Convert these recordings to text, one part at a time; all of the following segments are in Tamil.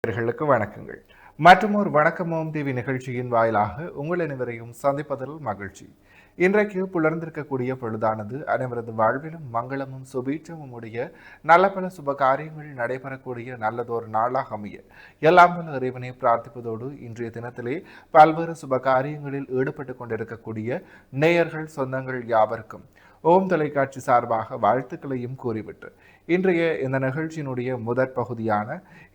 நேயர்களுக்கு வணக்கங்கள். மற்றுமோர் வணக்கமோம் டிவி நிகழ்ச்சியின் வாயிலாக உங்கள் அனைவரையும் சந்திப்பதில் மகிழ்ச்சி. இன்றைக்கு புலர்ந்திருக்கக்கூடிய பொழுதானது அனைவரது வாழ்விலும் மங்களமும் சுபீட்சமும் உடைய நல்ல பல சுப காரியங்கள் நடைபெறக்கூடிய நல்லதொரு நாளாக அமைய எல்லாம் வல்ல இறைவனை பிரார்த்திப்பதோடு இன்றைய தினத்திலே பல்வேறு சுப காரியங்களில் ஈடுபட்டு கொண்டிருக்கக்கூடிய நேயர்கள் சொந்தங்கள் யாவருக்கும் ஓம் தொலைக்காட்சி சார்பாக வாழ்த்துக்களையும் கூறிவிட்டு இன்றைய இந்த நிகழ்ச்சியினுடைய முதற் பகுதியான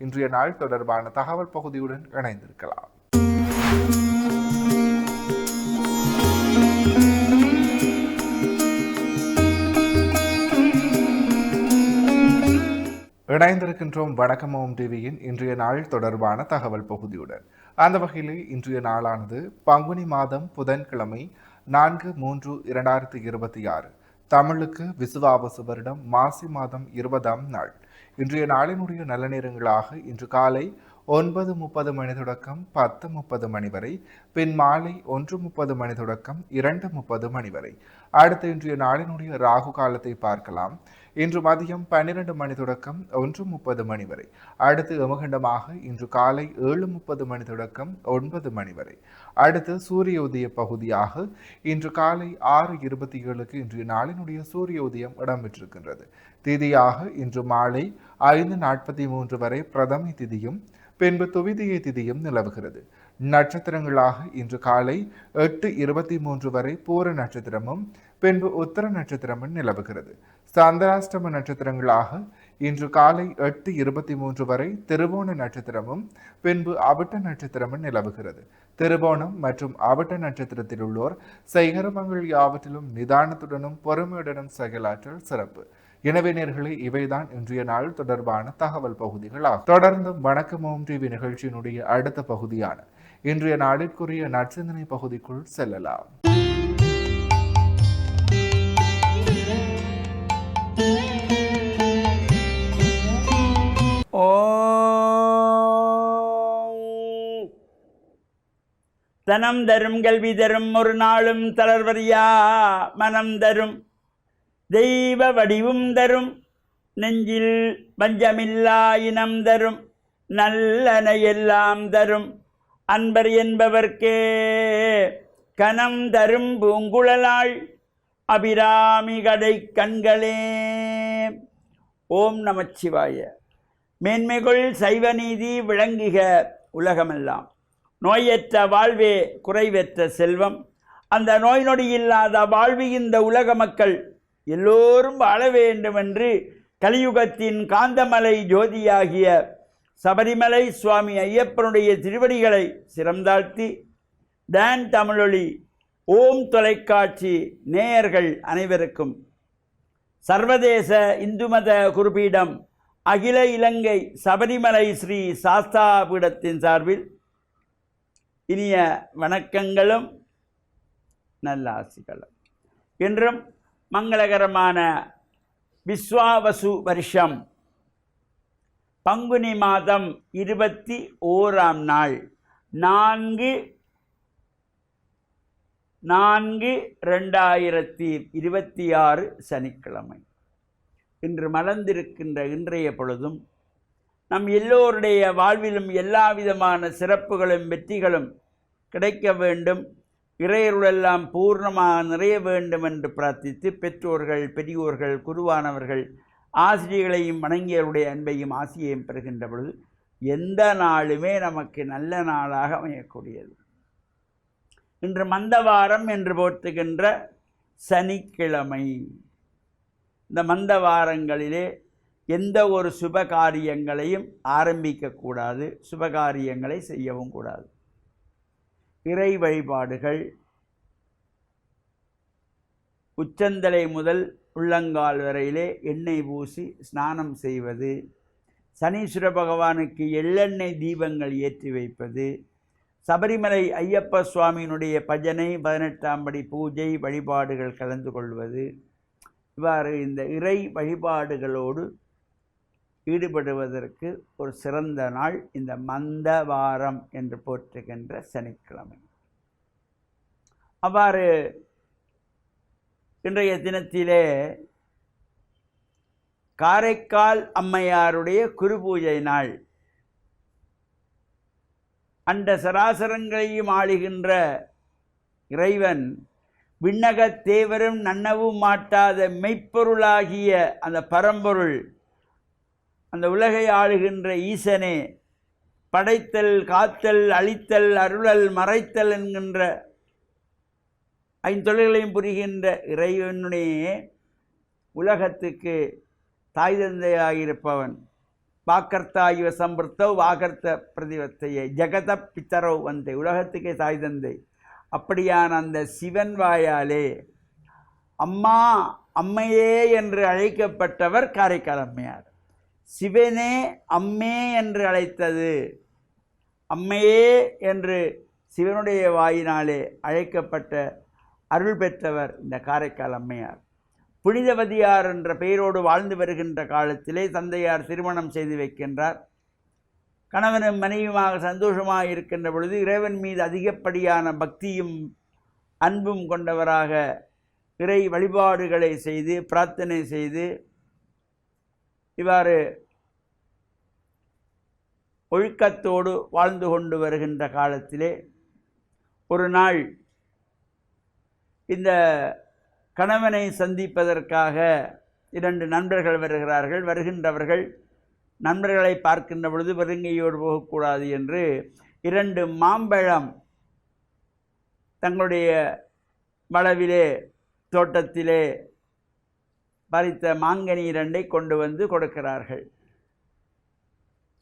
இன்றைய நாள் தொடர்பான தகவல் பகுதியுடன் இணைந்திருக்கலாம். இணைந்திருக்கின்றோம் வணக்கம் ஓம் டிவியின் இன்றைய நாள் தொடர்பான தகவல் பகுதியுடன். அந்த வகையில் இன்றைய நாளானது பங்குனி மாதம் புதன்கிழமை 4/3/2026 தமிழுக்கு விசுவாவசு வருடம் மாசி மாதம் 20ஆம் நாள். இன்றைய நாளினுடைய நல்ல நேரங்களாக இன்று காலை 9:30 மணி தொடக்கம் 10:30 மணி வரை, பின் மாலை 1:30 மணி தொடக்கம் 2:30 மணி வரை. அடுத்து இன்றைய நாளினுடைய ராகு காலத்தை பார்க்கலாம். இன்று மதியம் 12 மணி தொடக்கம் 1:30 மணி வரை. அடுத்து யமகண்டமாக இன்று காலை 7:30 மணி தொடக்கம் 9 மணி வரை. அடுத்து சூரிய உதய பகுதியாக இன்று காலை 6:27க்கு இன்றைய நாளினுடைய சூரிய உதயம் இடம்பெற்றிருக்கின்றது. திதியாக இன்று மாலை 5:43 வரை பிரதமி திதியும் பின்பு துவிதியை திதியும் நிலவுகிறது. நட்சத்திரங்களாக இன்று காலை 8:23 வரை பூர நட்சத்திரமும் பின்பு உத்தர நட்சத்திரமும் நிலவுகிறது. சந்திராஷ்டம நட்சத்திரங்களாக இன்று காலை 8:23 வரை திருவோண நட்சத்திரமும் பின்பு அவிட்ட நட்சத்திரமும் நிலவுகிறது. திருவோணம் மற்றும் அவிட்ட நட்சத்திரத்தில் உள்ளோர் செய்கரமங்கள் யாவற்றிலும் நிதானத்துடனும் பொறுமையுடனும் செயலாற்றல் சிறப்பு. எனவே நேயர்களே, இவைதான் இன்றைய நாள் தொடர்பான தகவல் பகுதிகளாகும். தொடர்ந்து வணக்கம் ஓம் டிவி நிகழ்ச்சியினுடைய அடுத்த பகுதியான இன்றைய நாளிற்குரிய நற்சிந்தனை பகுதிக்குள் செல்லலாம். தனம் தரும் கல்வி தரும் ஒரு நாளும் தளர்வறியா மனம் தரும் தெய்வ வடிவும் தரும் நெஞ்சில் பஞ்சமில்லா இனம் தரும் நல்லன எல்லாம் தரும் அன்பர் என்பவர்க்கே கனம் தரும் பூங்குழலாள் அபிராமி கடை கண்களே. ஓம் நமச்சிவாய. மேன்மைகள் சைவ நீதி விளங்குக உலகமெல்லாம். நோயற்ற வாழ்வே குறைவற்ற செல்வம். அந்த நோய் நொடி இல்லாத வாழ்வு இந்த உலக மக்கள் எல்லோரும் வாழ வேண்டும் என்று கலியுகத்தின் காந்தமலை ஜோதியாகிய சபரிமலை சுவாமி ஐயப்பனுடைய திருவடிகளை சிரம்தாழ்த்தி டான் தமிழொலி ஓம் தொலைக்காட்சி நேயர்கள் அனைவருக்கும் சர்வதேச இந்து மத குருபீடம் அகில இலங்கை சபரிமலை ஸ்ரீ சாஸ்தா பீடத்தின் சார்பில் இனிய வணக்கங்களும் நல்ல ஆசிகளும். இன்றும் மங்களகரமான விஸ்வாவசு வருஷம் பங்குனி மாதம் 21ஆம் நாள் 4/4/2026 சனிக்கிழமை. இன்று மலர்ந்திருக்கின்ற இன்றைய பொழுதும் நம் எல்லோருடைய வாழ்விலும் எல்லா விதமான சிறப்புகளும் வெற்றிகளும் கிடைக்க வேண்டும், இறையருளெல்லாம் பூர்ணமாக நிறைய வேண்டும் என்று பிரார்த்தித்து பெற்றோர்கள், பெரியோர்கள், குருவானவர்கள், ஆசிரியர்களையும் வணங்கியவருடைய அன்பையும் ஆசியையும் பெறுகின்ற பொழுது எந்த நாளுமே நமக்கு நல்ல நாளாக அமையக்கூடியது. இன்று மந்தவாரம் என்று போற்றுகின்ற சனிக்கிழமை. இந்த மந்தவாரங்களிலே எந்த ஒரு சுபகாரியங்களையும் ஆரம்பிக்கக்கூடாது, சுபகாரியங்களை செய்யவும் கூடாது. இறை வழிபாடுகள் உச்சந்தலை முதல் உள்ளங்கால் வரையிலே எண்ணெய் பூசி ஸ்நானம் செய்வது, சனீஸ்வர பகவானுக்கு எள்ளெண்ணெய் தீபங்கள் ஏற்றி வைப்பது, சபரிமலை ஐயப்ப சுவாமியினுடைய பஜனை 18ஆம் படி பூஜை வழிபாடுகள் கலந்து கொள்வது, இவ்வாறு இந்த இறை வழிபாடுகளோடு ஈடுபடுவதற்கு ஒரு சிறந்த நாள் இந்த மந்தவாரம் என்று போற்றுகின்ற சனிக்கிழமை. அவ்வாறு இன்றைய தினத்திலே காரைக்கால் அம்மையாருடைய குரு பூஜை நாள். அண்ட சராசரங்களையும் ஆளுகின்ற இறைவன் விண்ணகத் தேவரும் நன்னவும் மாட்டாத மெய்ப்பொருளாகிய அந்த பரம்பொருள், அந்த உலகை ஆளுகின்ற ஈசனே, படைத்தல், காத்தல், அழித்தல், அருளல், மறைத்தல் என்கின்ற ஐந்தொழில்களையும் புரிகின்ற இறைவனுடைய உலகத்துக்கு தாய் தந்தையாயிருப்பவன். வாக்கர்த்தாயுவ சம்பிருத்தவ் வாகர்த்த பிரதிவத்தையை ஜெகத பித்தரவ் வந்தை, உலகத்துக்கே தாய் தந்தை. அப்படியான அந்த சிவன் வாயாலே அம்மா அம்மையே என்று அழைக்கப்பட்டவர் காரைக்கால் அம்மையார். சிவனே அம்மே என்று அழைத்தது, அம்மையே என்று சிவனுடைய வாயினாலே அழைக்கப்பட்ட அருள் பெற்றவர் இந்த காரைக்கால் அம்மையார். புனிதவதியார் என்ற பெயரோடு வாழ்ந்து வருகின்ற காலத்திலே தந்தையார் திருமணம் செய்து வைக்கின்றார். கணவனும் மனைவியுமாக சந்தோஷமாக இருக்கின்ற பொழுது இறைவன் மீது அதிகப்படியான பக்தியும் அன்பும் கொண்டவராக இறை வழிபாடுகளை செய்து பிரார்த்தனை செய்து இவ்வாறு ஒழுக்கத்தோடு வாழ்ந்து கொண்டு வருகின்ற காலத்திலே ஒரு நாள் இந்த கணவனை சந்திப்பதற்காக 2 நண்பர்கள் வருகிறார்கள். வருகின்றவர்கள் நண்பர்களை பார்க்கின்ற பொழுது வெறுங்கையோடு போகக்கூடாது என்று 2 மாம்பழம் தங்களுடைய வளவிலே தோட்டத்திலே பறித்த மாங்கனி 2ஐ கொண்டு வந்து கொடுக்கிறார்கள்.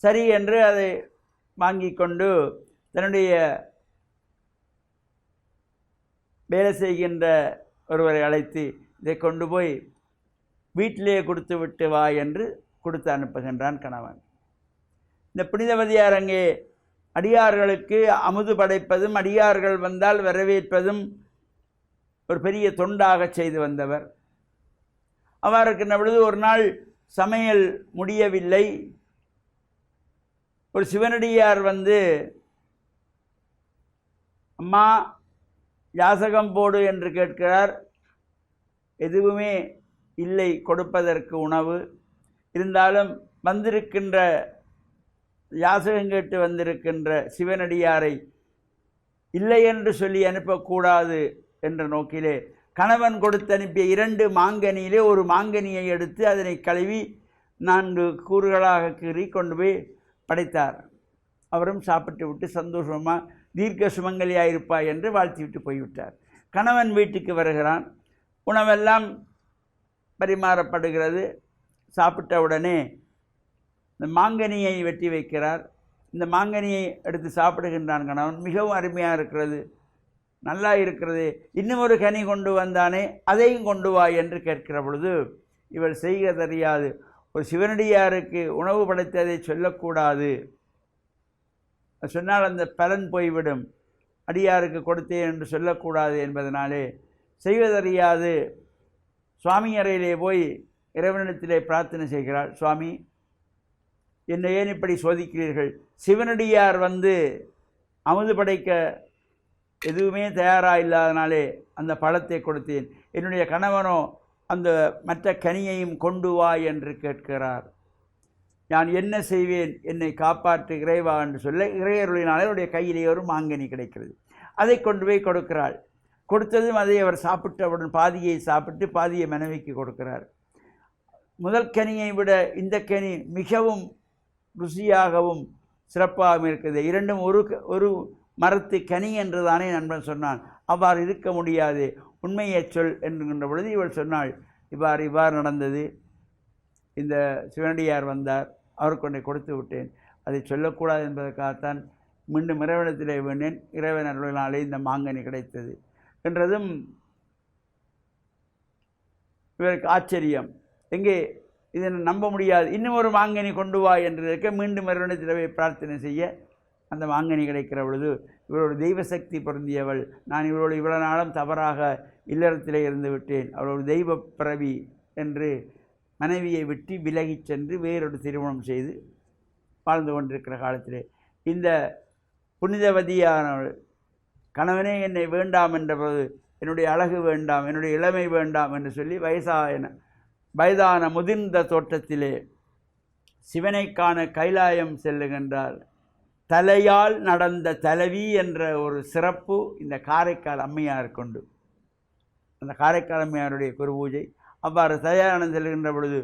சரி என்று அதை வாங்கி கொண்டு தன்னுடைய வேலை செய்கின்ற ஒருவரை அழைத்து இதை கொண்டு போய் வீட்டிலே கொடுத்து விட்டு வா என்று கொடுத்து அனுப்புகின்றான் கணவன். இந்த புனிதவதியார் அங்கே அடியார்களுக்கு அமுது படைப்பதும் அடியார்கள் வந்தால் வரவேற்பதும் ஒரு பெரிய தொண்டாக செய்து வந்தவர். அவ்வாறு இருக்கின்ற பொழுது ஒரு நாள் சமையல் முடியவில்லை. ஒரு சிவனடியார் வந்து, அம்மா யாசகம் போடு என்று கேட்கிறார். எதுவுமே இல்லை கொடுப்பதற்கு உணவு. இருந்தாலும் வந்திருக்கின்ற யாசகம் கேட்டு வந்திருக்கின்ற சிவனடியாரை இல்லை என்று சொல்லி அனுப்பக்கூடாது என்ற நோக்கிலே கணவன் கொடுத்து அனுப்பிய 2 மாங்கனியிலே ஒரு மாங்கனியை எடுத்து அதனை கழுவி 4 கூறுகளாக கீறி கொண்டு போய் படைத்தார். அவரும் சாப்பிட்டு விட்டு சந்தோஷமாக தீர்க்க சுமங்கலியாயிருப்பாய் என்று வாழ்த்திவிட்டு போய்விட்டார். கணவன் வீட்டுக்கு வருகிறான். உணவெல்லாம் பரிமாறப்படுகிறது. சாப்பிட்ட உடனே இந்த மாங்கனியை வெட்டி வைக்கிறார். இந்த மாங்கனியை எடுத்து சாப்பிடுகின்றான் கணவன். மிகவும் அருமையாக இருக்கிறது, நல்லா இருக்கிறது, இன்னும் ஒரு கனி கொண்டு வந்தானே அதையும் கொண்டு வா என்று கேட்கிற பொழுது இவள் செய்க தெரியாது, ஒரு சிவனடியாருக்கு உணவு படைத்ததை சொல்லக்கூடாது, சொன்னால் அந்த பலன் போய்விடும், அடியாருக்கு கொடுத்தேன் என்று சொல்லக்கூடாது என்பதனாலே செய்வதறியாது சுவாமி அறையிலே போய் இறைவனிடத்திலே பிரார்த்தனை செய்கிறாள். சுவாமி, என்னை ஏன் இப்படி சோதிக்கிறீர்கள்? சிவனடியார் வந்து அமுது படைக்க எதுவுமே தயாராக இல்லாதனாலே அந்த பழத்தை கொடுத்தேன். என்னுடைய கணவனோ அந்த மற்ற கனியையும் கொண்டு வா என்று கேட்கிறார். நான் என்ன செய்வேன், என்னை காப்பாற்று இறைவா என்று சொல்ல இறையருளினாலே அவருடைய கையிலே ஒரு மாங்கனி கிடைக்கிறது. அதை கொண்டு போய் கொடுக்கிறாள். கொடுத்ததும் அதை அவர் சாப்பிட்டவுடன் பாதியை சாப்பிட்டு பாதியை மனைவிக்கு கொடுக்கிறார். முதல் கனியை விட இந்த கனி மிகவும் ருசியாகவும் சிறப்பாகவும் இருக்குது. இரண்டும் ஒரு மரத்து கனி என்று தானே நண்பன் சொன்னான். அவ்வாறு இருக்க முடியாது, உண்மையை சொல் என்கின்ற பொழுது இவள் சொன்னாள், இவ்வாறு நடந்தது. இந்த சிவனடியார் வந்தார், அவர் கொண்டை கொடுத்து விட்டேன், அதை சொல்லக்கூடாது என்பதற்காகத்தான் மீண்டும் இறைவனத்திலே வேண்டேன், இறைவன் அருளினாலே இந்த மாங்கனி கிடைத்தது என்றதும் இவருக்கு ஆச்சரியம். எங்கே இதை நம்ப முடியாது, இன்னும் ஒரு மாங்கனி கொண்டு வா என்று இருக்க மீண்டும் இறைவனத்திலே பிரார்த்தனை செய்ய அந்த மாங்கனி கிடைக்கிற பொழுது இவளோட தெய்வ சக்தி பொருந்தியவள், நான் இவளோடு இவ்வளவு நாளும் தவறாக இல்லறத்திலே இருந்து விட்டேன், அவளோட தெய்வ பிறவி என்று மனைவியை விட்டு விலகி சென்று வேறொரு திருமணம் செய்து வாழ்ந்து கொண்டிருக்கிற காலத்திலே இந்த புனிதவதியானவள் கணவனே என்னை வேண்டாம் என்றபோது என்னுடைய அழகு வேண்டாம், என்னுடைய இளமை வேண்டாம் என்று சொல்லி வயதான முதிர்ந்த தோட்டத்திலே சிவனை காண கைலாயம் செல்லுகின்றார். தலையால் நடந்த தலைவி என்ற ஒரு சிறப்பு இந்த காரைக்கால் அம்மையார் கொண்டு. அந்த காரைக்கால் அம்மையாருடைய குரு பூஜை அவ்வாறு தலையானது செல்கின்ற பொழுது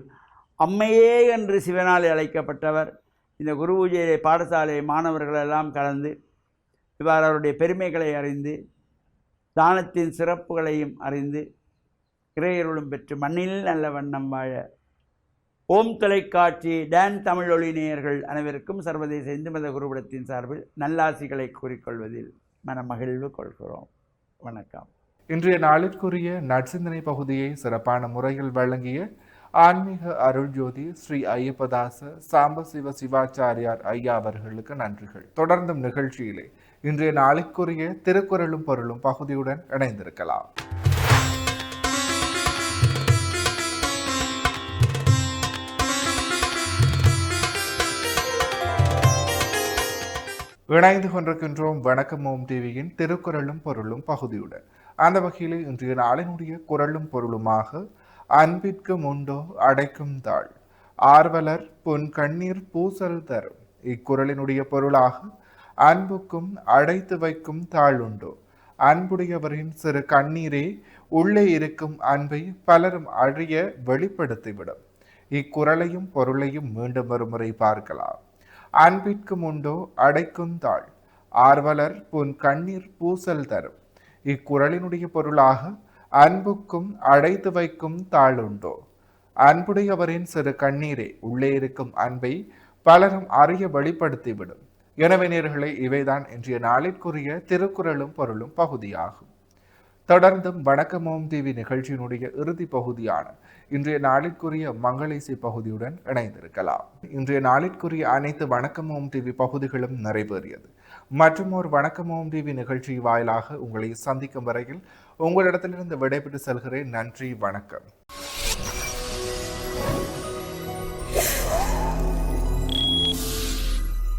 அம்மையே என்று சிவனால் அழைக்கப்பட்டவர். இந்த குரு பூஜையிலே பாடசாலை மாணவர்கள் எல்லாம் கலந்து இவ்வாறு அவருடைய பெருமைகளை அறிந்து தானத்தின் சிறப்புகளையும் அறிந்து இறையருளும் பெற்று மண்ணில் நல்ல வண்ணம் வாழ ஓம் தொலைக்காட்சி டான் தமிழ் ஒளி நேயர்கள் அனைவருக்கும் சர்வதேச இந்து மத குருபடத்தின் சார்பில் நல்லாசிகளை கூறிக்கொள்வதில் மனமகிழ்வு கொள்கிறோம். வணக்கம். இன்றைய நாளிற்குரிய நற்சிந்தனை பகுதியை சிறப்பான முறையில் வழங்கிய ஆன்மீக அருள் ஜோதி ஸ்ரீ ஐயப்பதாச சாம்பசிவ சிவாச்சாரியார் ஐயா அவர்களுக்கு நன்றிகள். தொடர்ந்தும் நிகழ்ச்சியிலே இன்றைய நாளிற்குரிய திருக்குறளும் பொருளும் பகுதியுடன் இணைந்திருக்கலாம். இணைந்து கொண்டிருக்கின்றோம் வணக்கம் ஓம் டிவியின் திருக்குறளும் பொருளும் பகுதியுடன். அந்த வகையில் இன்றைய நாளினுடைய குறளும் பொருளுமாக அன்பிற்கு முண்டோ அடைக்கும் தாள் ஆர்வலர் பொன் கண்ணீர் பூசல் தரும். இக்குறளினுடைய பொருளாக அன்புக்கும் அடைத்து வைக்கும் தாள் உண்டோ, அன்புடையவரின் சிறு கண்ணீரே உள்ளே இருக்கும் அன்பை பலரும் அழிய வெளிப்படுத்திவிடும். இக்குறளையும் பொருளையும் மீண்டும் ஒருமுறை பார்க்கலாம். அன்பிற்கு முண்டோ அடைக்கும் தாள் ஆர்வலர் பொன் கண்ணீர் பூசல் தரும். இக்குறளினுடைய பொருளாக அன்புக்கும் அடைத்து வைக்கும் தாள் உண்டோ, அன்புடையவரின் சிறு கண்ணீரே உள்ளே இருக்கும் அன்பை பலரும் அறிய வெளிப்படுத்திவிடும். எனவே நேயர்களே, இவைதான் இன்றைய நாளிற்குரிய திருக்குறளும் பொருளும் பகுதியாகும். தொடர்ந்தும் வணக்கம் ஓம் டிவி நிகழ்ச்சியினுடைய இறுதி பகுதியான இன்றைய நாளிற்குரிய மங்களேசி பகுதியுடன் இணைந்திருக்கலாம். இன்றைய நாளிற்குரிய அனைத்து வணக்கம் ஓம் டிவி பகுதிகளும் நிறைவேறியது. மற்றும் ஒரு வணக்கம் ஓம் டிவி நிகழ்ச்சி வாயிலாக உங்களை சந்திக்கும் வரையில் உங்களிடத்திலிருந்து விடைபெற்று செல்கிறேன். நன்றி, வணக்கம்.